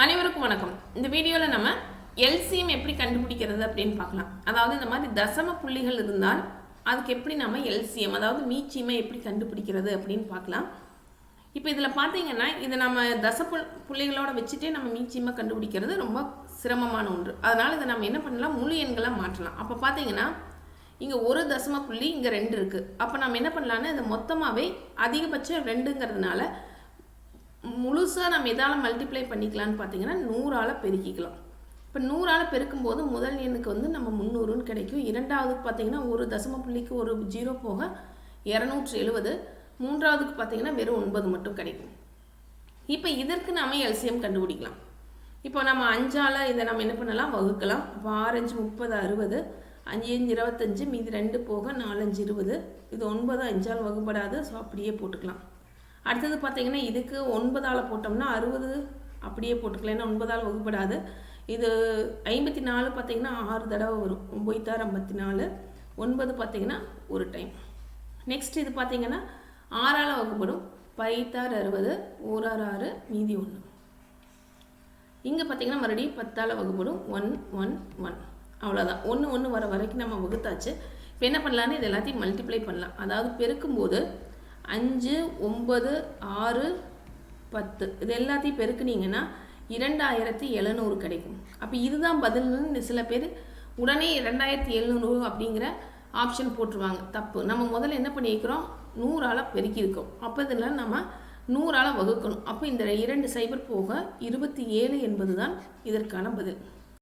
அனைவருக்கும் வணக்கம். இந்த வீடியோவில் நம்ம எல்சிஎம் எப்படி கண்டுபிடிக்கிறது அப்படின்னு பார்க்கலாம். அதாவது இந்த மாதிரி தசம புள்ளிகள் இருந்தால் அதுக்கு எப்படி நம்ம எல்சிஎம் அதாவது மீச்சியமை எப்படி கண்டுபிடிக்கிறது அப்படின்னு பார்க்கலாம். இப்போ இதில் பார்த்தீங்கன்னா இதை நம்ம புள்ளிகளோட வச்சுட்டே நம்ம மீச்சியமை கண்டுபிடிக்கிறது ரொம்ப சிரமமான ஒன்று. அதனால் இதை நம்ம என்ன பண்ணலாம், முழு எண்களாக மாற்றலாம். அப்போ பார்த்தீங்கன்னா இங்கே ஒரு தசம புள்ளி, இங்கே 2 இருக்குது. அப்போ நம்ம என்ன பண்ணலான்னா இதை மொத்தமாகவே அதிகபட்சம் 2ங்கிறதுனால முழுசாக நம்ம எதால் மல்டிப்ளை பண்ணிக்கலான்னு பார்த்தீங்கன்னா 100ஆல் பெருக்கிக்கலாம். இப்போ 100ஆல் பெருக்கும்போது முதல் எண்ணுக்கு வந்து நம்ம 300ன்னு கிடைக்கும். இரண்டாவதுக்கு பார்த்தீங்கன்னா ஒரு தசம புள்ளிக்கு ஒரு 0 போக 270. மூன்றாவதுக்கு பார்த்தீங்கன்னா வெறும் 9 மட்டும் கிடைக்கும். இப்போ இதற்கு நம்ம எல்சிஎம் கண்டுபிடிக்கலாம். இப்போ நம்ம 5ஆல் இதை நம்ம என்ன பண்ணலாம், வகுக்கலாம். அப்போ 6 5 30 60, 5 5 25, மீதி 2 போக 4 5 20. இது 9 5ஆல் வகுப்படாது, ஸோ அப்படியே போட்டுக்கலாம். அடுத்தது பார்த்தீங்கன்னா இதுக்கு 9ஆல் போட்டோம்னா 60 அப்படியே போட்டுக்கலாம், ஏன்னா 9ஆல் வகுப்படாது. இது 54 பார்த்தீங்கன்னா 6 தடவை வரும், 9 54. 9 பார்த்தீங்கன்னா ஒரு டைம். நெக்ஸ்ட் இது பார்த்தீங்கன்னா 6ஆல் வகுப்படும், 5 60, 1 6, மீதி 1. இங்கே பார்த்தீங்கன்னா மறுபடியும் 10ஆல் வகுப்படும், 1 1 1. அவ்வளோதான். 1 1 வர வரைக்கும் நம்ம வகுத்தாச்சு. இப்போ என்ன பண்ணலான்னு இது எல்லாத்தையும் மல்டிப்ளை பண்ணலாம். அதாவது பெருக்கும்போது 5 9 6 10 இது எல்லாத்தையும் பெருக்குனீங்கன்னா 2700 கிடைக்கும். அப்போ இதுதான் பதில்னு சில பேர் உடனே 2700 அப்படிங்கிற ஆப்ஷன் போட்டுருவாங்க. தப்பு. நம்ம முதல்ல என்ன பண்ணியிருக்கிறோம், 100ஆல் பெருக்கியிருக்கோம். அப்போ இதில் நம்ம 100ஆல் வகுக்கணும். அப்போ இந்த 2 0 போக 27 என்பது தான் இதற்கான பதில்.